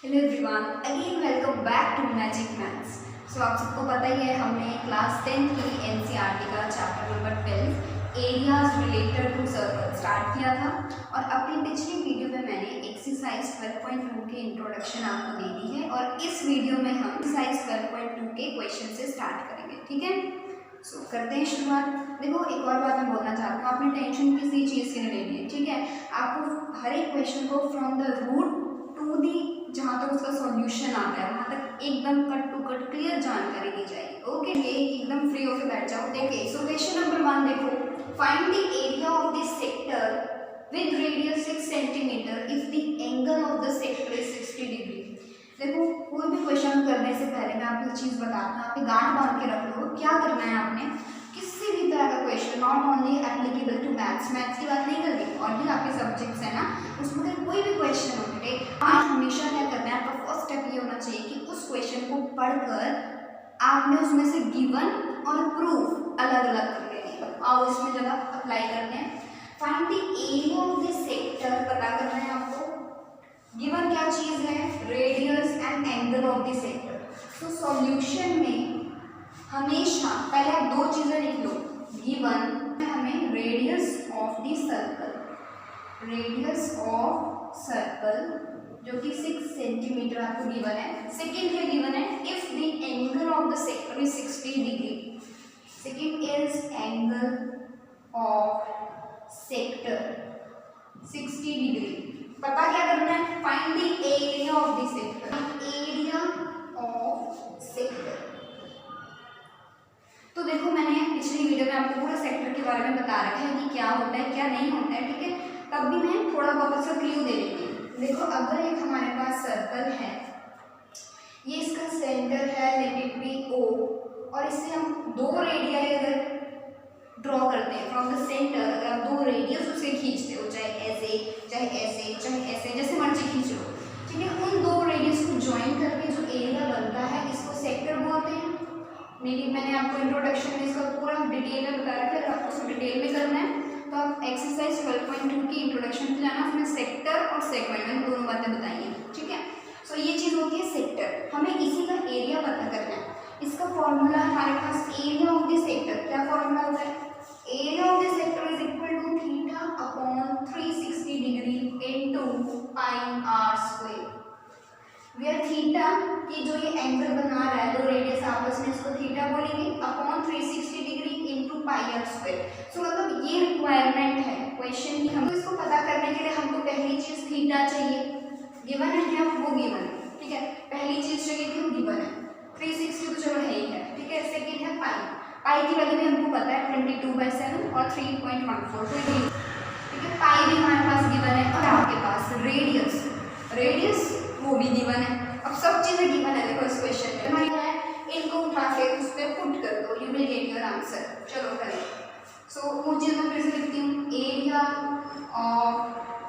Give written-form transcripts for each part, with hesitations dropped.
Hello everyone, again welcome back to magic maths. आप सबको पता ही है हमने क्लास 10 की एनसीईआरटी का chapter number 12 areas related to circle start किया था और अपनी पिछली वीडियो में मैंने एक्सरसाइज 12.2 के इंट्रोडक्शन आपको दे दी है और इस वीडियो में हम एक्सरसाइज 12.2 के क्वेश्चन से स्टार्ट करेंगे। ठीक है, करते हैं शुरुआत। देखो, एक और बात मैं बोलना चाहती हूँ, आपने टेंशन किसी चीज़ की नहीं लेनी है। ठीक है, आपको हर एक क्वेश्चन को from the root to the जहाँ तक उसका सॉल्यूशन आता है वहाँ तक एकदम कट टू कट क्लियर जानकारी दी जाएगी। ओके, एकदम फ्री होकर बैठ जाओ। देखिए, सो क्वेश्चन नंबर 1 देखो, find the area of this sector with radius 6 centimetre if the angle of the sector is 60 degree. देखो, कोई भी क्वेश्चन करने से पहले मैं आपको चीज़ बताती हूँ, आप गांठ बांध के रख लो। क्या करना है आपने, किसी भी तरह का question, not only applicable to maths की बात नहीं कर रही, और भी आपके सब्जेक्ट्स है ना, उसमें अगर कोई भी क्वेश्चन हो बेटे, आप हमेशा क्या करना है, आपका फर्स्ट स्टेप ये होना चाहिए कि उस क्वेश्चन को पढ़कर आपने उसमें से गिवन और प्रूफ अलग अलग कर लेंगे और इसमें जब आप अप्लाई करते हैं, find the area of this sector पता करना है आपको। गिवन क्या चीज़ है, radius and angle of the sector. तो सॉल्यूशन में हमेशा पहले आप दो चीज़ें लिख लो, गिवन हमें radius of the circle, radius of circle जो कि 6 सेंटीमीटर आपको गिवन है। सेकेंड क्या गिवन है, if the angle of the sector is 60 degree. Second is angle of sector 60 degree. पता क्या करना है, find the area of the sector, area of sector. तो देखो, मैंने पिछली वीडियो में आपको पूरा सेक्टर के बारे में बता रखा है कि क्या होता है क्या नहीं होता है। ठीक है, तब भी मैं थोड़ा बहुत उसका क्लू दे देती हूँ। देखो, अगर एक हमारे पास सर्कल है, ये इसका सेंटर है, लेट इट बी O, और इससे हम दो रेडियाई अगर ड्रॉ करते हैं फ्रॉम द सेंटर, अगर आप दो रेडियस उसे खींचते हो, चाहे ऐसे चाहे ऐसे चाहे ऐसे, जैसे मर्जी खींच लो। ठीक है, उन दो रेडियस को ज्वाइन करके जो एरिया बनता है इसको सेक्टर बोलते हैं। मैंने आपको इंट्रोडक्शन में इसका पूरा डिटेल में बता रखा है, अगर आपको उसको डिटेल में करना है तो आप एक्सरसाइज 12.2 की इंट्रोडक्शन पे जाना, उसमें सेक्टर और सेगमेंट मैंने दोनों बातें बताई हैं। ठीक है, सो ये चीज़ होती है सेक्टर, हमें इसी का एरिया पता करना है। इसका फॉर्मूला हमारे पास, एरिया ऑफ द सेक्टर, क्या फॉर्मूला होता है, area of the sector is equal to theta upon 360 degree into pi r square. Where theta की जो ये एंगल बना रहा है, दो रेडियस आपस में, इसको थीटा बोलेंगे, upon 360 degree into pi r square. So मतलब ये रिक्वायरमेंट है क्वेश्चन की। हमको इसको पता करने के लिए हमको पहली चीज थीटा चाहिए, गिवन है क्या, वो गिवन है। ठीक है, पहली चीज चाहिए थी वो गिवन है, 360 तो चलो है ही है। ठीक है, सेकेंड है पाई, पाई की वैल्यू भी हमको पता है 22/7 और 3.14। ठीक है, पाई भी हमारे पास गिवन है, और आपके पास रेडियस, रेडियस वो भी गिवन है। अब सब चीजें गिवन है। देखो, इस क्वेश्चन में हमारी है, इनको उठा के उस पर पुट कर दो, you will get your answer. चलो करें। सो वो चीज मैं फिर से लिखती हूँ, एरिया ऑफ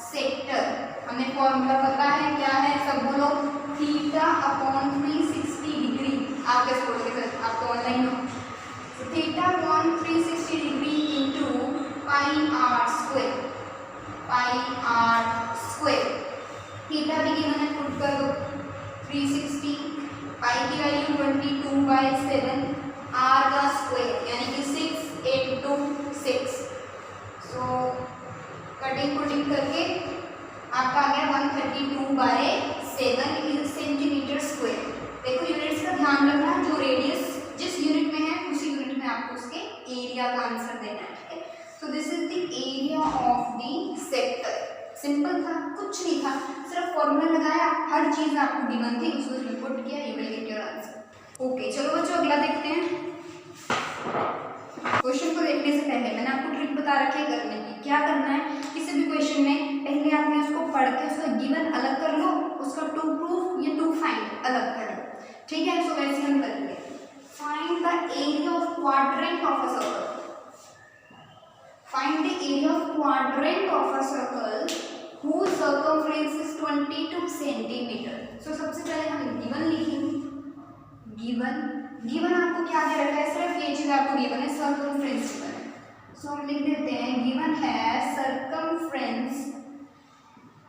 सेक्टर, हमें फॉर्मूला पता है क्या है, सब बोलो, थीटा अपॉन 360 डिग्री। आप कैसे बोलोगे सर, आप तो ऑनलाइन हो। Theta upon 360 degree into pi r square, pi r square. Theta भी गिवन है, पुट कर दो 360, पाई की वैल्यू 22/7, आर का स्क्वायर यानी कि 6 into 6। सो कटिंग पुटिंग करके आपका आ गया 132/7 सेंटीमीटर स्क्वायर। देखो, यूनिट्स का ध्यान रखना, जो रेडियस जिस यूनिट में है उसी यूनिट में आपको उसके एरिया का आंसर देना है। ठीक है, so this is the area of the sector. Simple था, कुछ नहीं था, सिर्फ फॉर्मूला लगाया, हर चीज आपको गिवन थी, उसको रिपोर्ट किया, you will get your answer. Okay, चलो बच्चों अगला देखते हैं। क्वेश्चन को देखने से पहले मैंने आपको ट्रिक बता रखी है करने की। क्या करना है, किसी भी क्वेश्चन में पहले आपने उसको पढ़ के उसका गिवन अलग कर लो, उसका टू प्रूफ या टू फाइंड अलग कर लो। ठीक है, सो वैसे हम करेंगे। Find the area of quadrant of a circle, find the area of quadrant of a circle whose circumference is 22 centimeter। So सबसे पहले हम गिवन लिखेंगे, गिवन आपको क्या दे रखा है, सिर्फ ये चीज आपको गिवन है, सर्कमफ्रेंस गिवन है। सो हम लिख देते हैं, गिवन है circumference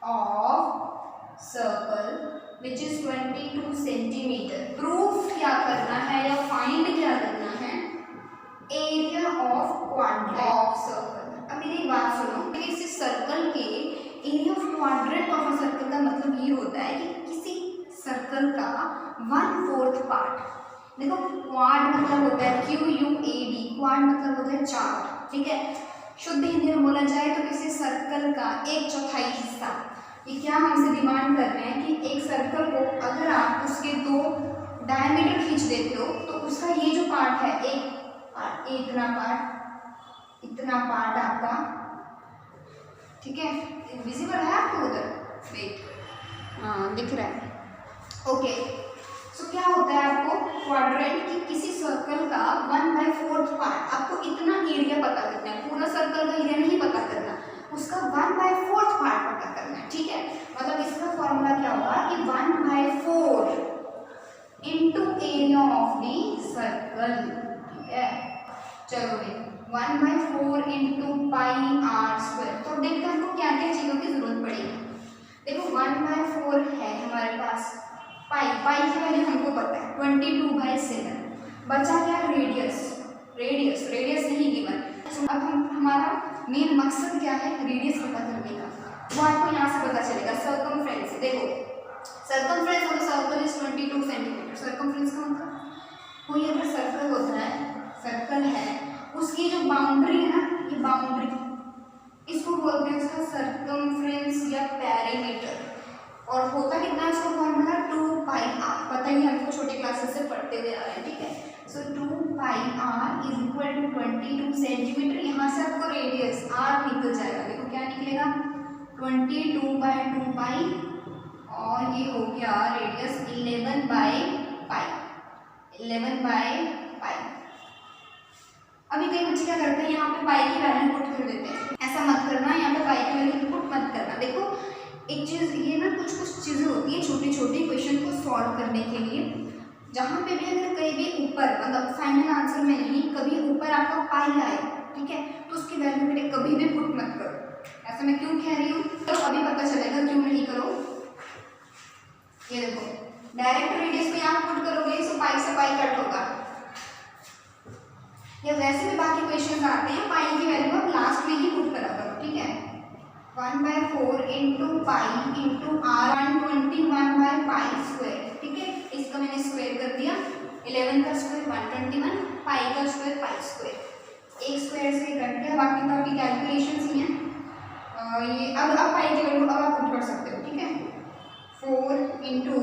of circle which is 22 centimetre. Proof क्या करना है या फाइंड क्या करना है, area of quadrant of circle. अब मेरी एक बात सुनो, किसी सर्कल के area of quadrant of a circle का मतलब ये होता है कि किसी सर्कल का 1/4 पार्ट। देखो क्वाड मतलब होता है QUAD, क्वाड मतलब होता है 4, ठीक है। शुद्ध हिंदी में बोला जाए तो किसी सर्कल का 1/4 हिस्सा। ये क्या हमसे डिमांड कर रहे हैं कि एक सर्कल को अगर आप उसके 2 डायमीटर खींच देते हो तो उसका ये जो पार्ट है, इतना पार्ट आपका, ठीक है। विजिबल है आपको उधर, वेट, हाँ दिख रहा है, ओके। सो क्या होता है आपको क्वाड्रेंट की किसी सर्कल का 1/4 पार्ट, आपको इतना एरिया पता करना है, पूरा सर्कल का एरिया नहीं पता करना, उसका 1/4 पार्ट पता करना है, ठीक है। मतलब इसका फॉर्मूला क्या होगा कि 1/4 into area of the circle, ठीक है। चलो भाई 1/4 इंटू पाई आर स्क्वायर। तो देखते हैं हमको क्या क्या चीज़ों की जरूरत पड़ेगी। देखो 1/4 है हमारे पास, पाई की वैल्यू हमको पता है 22/7। बचा क्या, रेडियस नहीं गिवन। अब हमारा मेन मकसद क्या है, रेडियस पता करने का, वो आपको यहाँ से पता चलेगा सर्कमफ्रेंस। देखो circumference of the circle is 22 centimetre. Circumference का मतलब कोई अगर सर्कल होता है, सर्कल है, उसकी जो बाउंड्री है ना, ये बाउंड्री, इसको बोलते हैं उसका सर्कमफ्रेंस या पेरीमीटर। और होता कितना है उसका फॉर्मूला 2πr, पता ही हमको छोटे क्लासेस से पढ़ते हुए आ रहे हैं, ठीक है। So 2πr is equal to 22 centimetre. यहाँ से आपको रेडियस r निकल जाएगा, देखो क्या निकलेगा 22/2π, और ये हो गया रेडियस 11/π। अभी कई बच्चे क्या करते हैं, यहाँ पे पाई की वैल्यू पुट कर देते हैं, ऐसा मत करना, यहाँ पे पाई की वैल्यू पुट मत करना। देखो एक चीज़ ये ना, कुछ चीज़ें होती हैं छोटी छोटी क्वेश्चन को सॉल्व करने के लिए, जहाँ पे भी अगर कहीं भी ऊपर, मतलब फाइनल आंसर में नहीं, कभी ऊपर आपका पाई आए, ठीक है, तो उसकी वैल्यू बेटे कभी भी पुट मत करो। ऐसा मैं क्यों कह रही हूँ, तो अभी पता चलेगा क्यों नहीं करो। ये देखो डायरेक्ट रेडियस को यहाँ पुट करोगे तो पाई से पाई कट होगा, या वैसे भी बाकी क्वेश्चन आते हैं पाई की वैल्यू आप लास्ट में ही पुट करा करो, ठीक है। 1/4 इंटू पाई इंटू आर 121/पाई स्क्वायर, ठीक है। इसका मैंने स्क्वायर कर दिया, 11 का स्क्वायर 121, पाई का स्क्वायर पाई स्क्वायर, एक स्क्वायर से कट गया, बाकी तो आपकी कैलकुलेशंस ही हैं। ये अब पाई की वैल्यू अब आप पुट कर सकते हो, ठीक है। 4 इंटू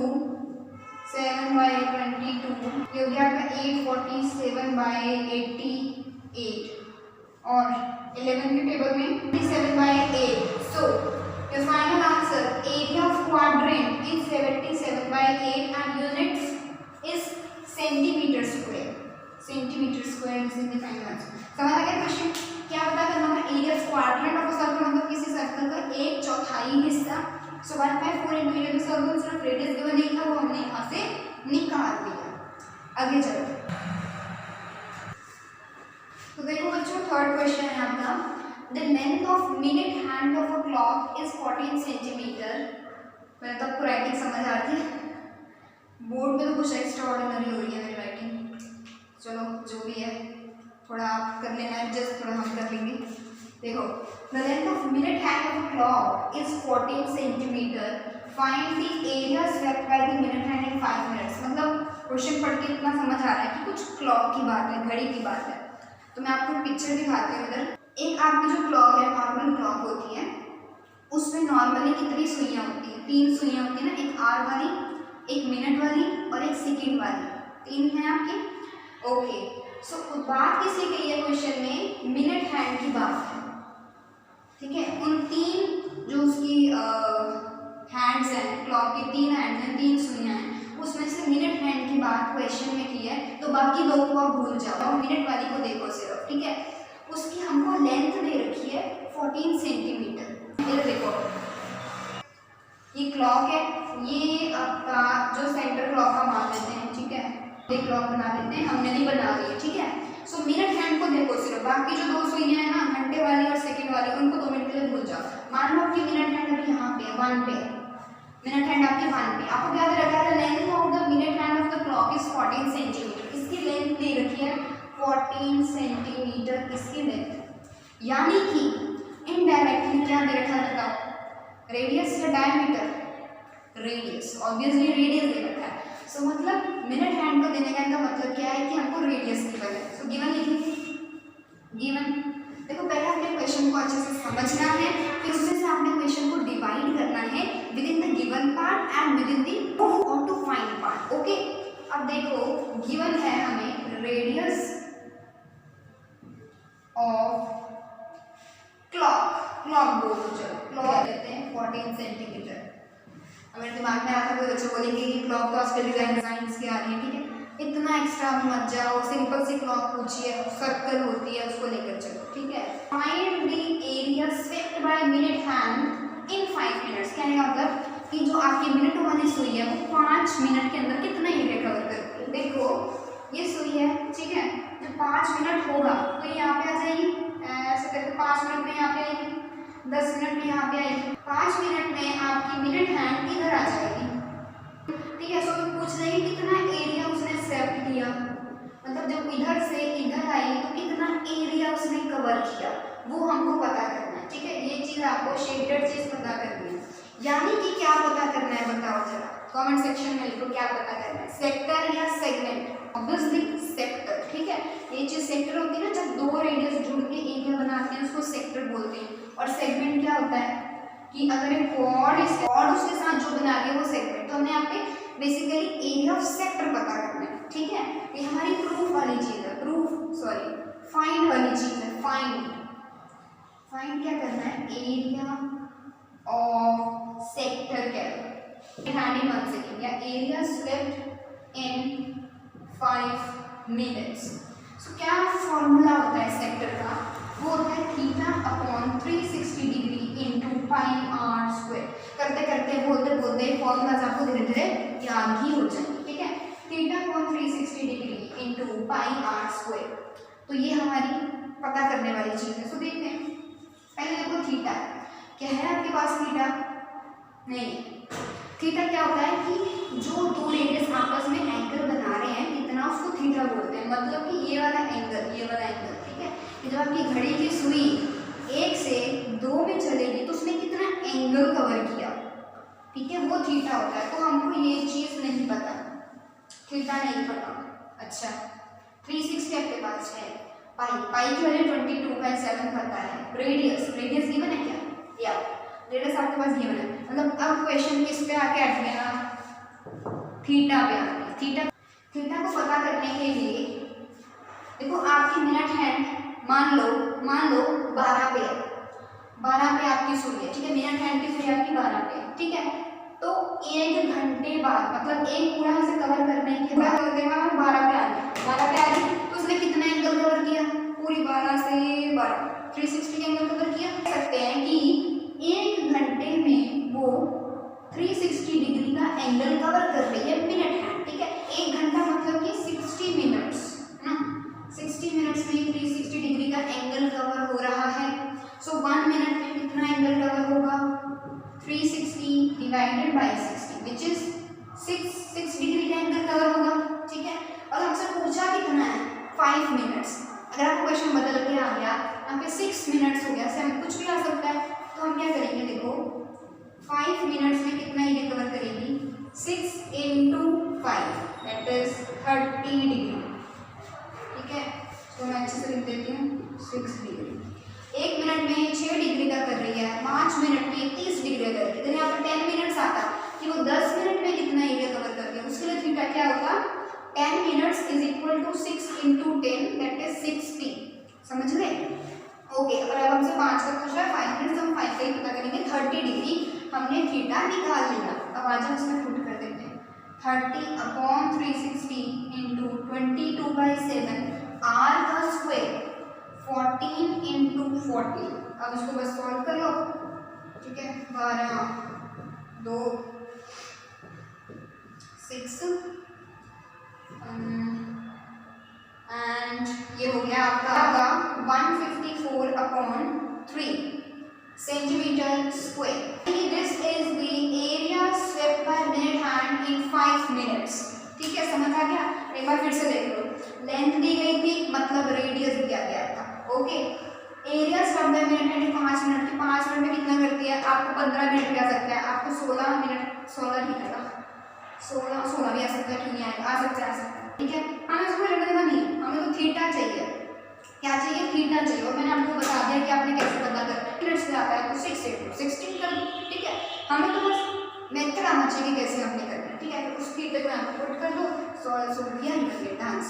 7/22, ये हो गया आपका 847/88, और 11 के टेबल में 27/8। So your final answer area of quadrant is 77/8 and units is centimetre square. Centimetre square is the final answer. समझ आ गया क्वेश्चन, क्या पता करना है, area of quadrant of a circle मतलब किसी सर्कल का 1/4 हिस्सा। सो 1/4 इंटू एरिया ऑफ सर्कल, सिर्फ रेडियस गिवन नहीं था, वो हमने यहाँ से निकाल दिया। आगे चलो, तो देखो बच्चों थर्ड क्वेश्चन है आपका, the length of minute hand of a clock is 14 centimetre. मैं तो आपको राइटिंग समझ आती है, बोर्ड पे तो कुछ एक्स्ट्रा ऑर्डिनरी हो रही है मेरी राइटिंग, चलो जो भी है थोड़ा आप कर लेना एडजस्ट, थोड़ा हम कर लेंगे। देखो the length of minute hand of a clock is 14 centimetre, find the area swept by the minute hand in 5 minutes. मतलब क्वेश्चन पढ़ के इतना समझ आ रहा है कि कुछ क्लॉक की बात है, घड़ी की बात है। तो मैं आपको पिक्चर दिखाती हूँ इधर। एक आपकी जो क्लॉक है, नॉर्मल क्लॉक होती है, उसमें नॉर्मली कितनी सुइयाँ होती हैं, 3 सुइयाँ होती है ना, एक आवर वाली, एक मिनट वाली और एक सेकंड वाली, 3 हैं आपकी, ओके। सो बात किसी गई है क्वेश्चन में, मिनट हैंड की बात है, ठीक है। उन 3 जो उसकी हैंड्स हैं, क्लॉक की 3 हैंड्स हैं, 3 सुइयाँ हैं, उसमें से मिनट हैंड की बात क्वेश्चन में की है, तो बाकी 2 को आप भूल जाओ और मिनट वाली को देखो सिर्फ, ठीक है। उसकी हमको लेंथ दे रखी है 14 सेंटीमीटर। ये देखो ये क्लॉक है, ये आपका जो सेंटर क्लॉक का मान लेते हैं, ठीक है, ये क्लॉक बना लेते हैं, हमने नहीं बना ली है, ठीक है। सो मिनट हैंड को देखो सिर्फ, बाकी जो 2 सुइयाँ हैं ना, घंटे वाली और सेकंड वाली, उनको 2 मिनट के लिए भूल जाओ। मान लो आपकी मिनट हैंड अभी यहाँ पे 1 पे, मिनट हैंड आपकी 1 पे, आपको क्या यानी कि इनडायरेक्टली क्या दे रखा है बताओ, रेडियस या डायमीटर, रेडियस, ऑब्वियसली रेडियस दे रखा है। सो मतलब मिनट हैंड को देने का इनका मतलब क्या है कि हमको रेडियस की पता है। सो गिवन लिखेंगे, गिवन देखो पहले हमने क्वेश्चन को अच्छे से समझना है, फिर उसमें से आपने क्वेश्चन को डिवाइड करना है with in the given part and with in the proof और टू फाइंड पार्ट। ओके, अब देखो गिवन है हमें रेडियस ऑफ क्लॉक, क्लॉक बोलो चलो, क्लॉक लेते हैं 14 सेंटीमीटर। अगर दिमाग में आता है कोई बच्चे बोलेंगे कि क्लॉक तो आजकल डिजाइन की आ रही है, ठीक है, इतना एक्स्ट्रा मत जाओ, सिंपल सी क्लॉक पूछिए, सर्कल होती है उसको लेकर चलो, ठीक है। Find the area swept by minute hand in 5 minutes, कहने का मतलब कि जो आपकी मिनट वाली सुई है वो 5 मिनट के अंदर कितना एरिया कवर करती है। देखो ये सुई है, ठीक है, जब 5 मिनट होगा तो ये यहाँ पे आ जाएगी, ऐसे करके 5 मिनट में यहाँ पे आएगी, 10 मिनट में यहाँ पे आएगी, 5 मिनट में आपकी मिनट हैंड इधर आ जाएगी, ठीक है। सो पूछ रही है कितना एरिया उसने स्वेप्ट किया, मतलब जब इधर से इधर आई तो कितना एरिया उसने कवर किया, वो हमको पता करना है, ठीक है। ये चीज आपको शेडेड चीज पता करनी है, यानी कि क्या पता करना है बताओ जरा, कमेंट सेक्शन में लिखो क्या पता करना है, सेक्टर या सेगमेंट। ऑब्वियसली सेक्टर, ठीक है, ये चीज सेक्टर होती है ना, जब दो रेडियस जुड़ के एरिया बनाते हैं उसको सेक्टर बोलते हैं। और सेगमेंट क्या होता है कि अगर एक कॉर्ड उसके साथ जो बना रही है वो सेगमेंट, तो हमें यहाँ पे बेसिकली एरिया ऑफ सेक्टर पता करना है, ठीक है। ये हमारी प्रूफ वाली चीज है, फाइंड वाली चीज है, फाइंड क्या करना है, एरिया ऑफ सेक्टर क्या है, हैंड इन 1 सेकेंड, या area swept in 5 minutes. So क्या फॉर्मूला होता है सेक्टर का, वो होता है theta upon 360 degree into pi r square. करते करते बोलते बोलते फॉर्मूलाज आपको धीरे धीरे याद ही हो जाएंगे, ठीक है। Theta upon 360 degree into pi r square, तो ये हमारी पता करने वाली चीज है। सो देखते हैं, पहले देखो थीटा क्या है आपके पास, थीटा नहीं, थीटा क्या होता है कि जो दो रेडियस आपस में एंगल बना रहे हैं कितना, उसको थीटा बोलते हैं। मतलब कि ये वाला एंगल, ठीक है, कि जब आपकी घड़ी की सुई 1 से 2 में चलेगी तो उसने कितना एंगल कवर किया, ठीक है, वो थीटा होता है। तो हमको ये चीज नहीं पता, थीटा नहीं पता। अच्छा 360 आपके पास है, पाई की वैल्यू 22/7 पता है। रेडियस गिवन है क्या, या रेडियस आपके पास गिवन है, मतलब अब क्वेश्चन किस पे आके अट गया, थीटा पे आके। थीटा को पता करने के लिए देखो आपकी मिनट हैंड मान लो 12 पे है, 12 पे आपकी सुई है, ठीक है, मिनट हैंड की सुई आपकी 12 पे है, ठीक है। तो 1 घंटे बाद, मतलब एक पूरा इसे कवर करने के बाद 12 पे आ गई, तो उसने कितना एंगल कवर किया, पूरी 12 से 12 360 एंगल कवर किया। कह सकते हैं कि 1 घंटे में वो 360 डिग्री का एंगल कवर कर रही है मिनट हैंड, ठीक है। 1 घंटा मतलब कि 60 मिनट्स है ना, 60 मिनट्स में 360 डिग्री का एंगल कवर हो रहा है। सो 1 मिनट में कितना एंगल कवर होगा, 360 divided by 60 which is 6 degree का एंगल कवर होगा, ठीक है। और हमसे पूछा कितना है, 5 मिनट्स। अगर आपको क्वेश्चन बदल के आ गया, यहाँ पे 6 मिनट्स हो गया, सेम कुछ भी आ सकता है, तो हम क्या करेंगे, देखो 5 मिनट्स में कितना एरिया कवर करेगी, 6 × 5 दैट इज 30 डिग्री, ठीक है। तो मैं अच्छे से लिख देती हूँ 6 डिग्री। 1 मिनट में 6 डिग्री का कर रही है, 5 मिनट में 30 डिग्री का कर रही है। तो यहाँ पर 10 मिनट्स आता कि वो 10 मिनट में कितना एरिया कवर करती है, उसके लिए थीटा क्या होगा, 10 minutes is equal to 6 × 10 that is 60। समझ गए, ओके। अगर अब हमसे 5 का पूछा है 5 मिनट्स, हम 5 का ही पता करेंगे, 30 डिग्री हमने थीटा निकाल लिया। अब आज हम इसमें पुट कर देते हैं 30 अपॉन 360 इंटू 22/7 आर का स्क्वायर 14 × 40। अब इसको बस सॉल्व कर लो, ठीक है। 12 2 6 एंड ये हो गया आपका 154/3 centimetre square. This is the area swept by minute hand in 5 minutes, ठीक है। समझ आ गया, एक बार फिर से देख लो, लेंथ दी गई थी मतलब रेडियस दिया गया था, ओके। एरिया 90 मिनट है, 5 मिनट की, 5 मिनट में कितना करती है, आपको 15 मिनट भी आ सकता है, आपको 16 मिनट, 16 नहीं आएगा, 16 भी आ सकता है, क्यों नहीं आएगा, आ सकता है, ठीक है। हमें उसको लेना देना नहीं है, हमें तो थीटा चाहिए, क्या चाहिए, थीटा चाहिए। और मैंने आपको बता दिया कि आपने कैसे पता करना है, मिनट से आता है तो 6 into 16 कर दो, ठीक है। हमें तो बस मेथड आना चाहिए कैसे हमने करना है, ठीक है। उस थीटा को यहाँ पर पुट कर दो, 16 दिया, ये आंसर।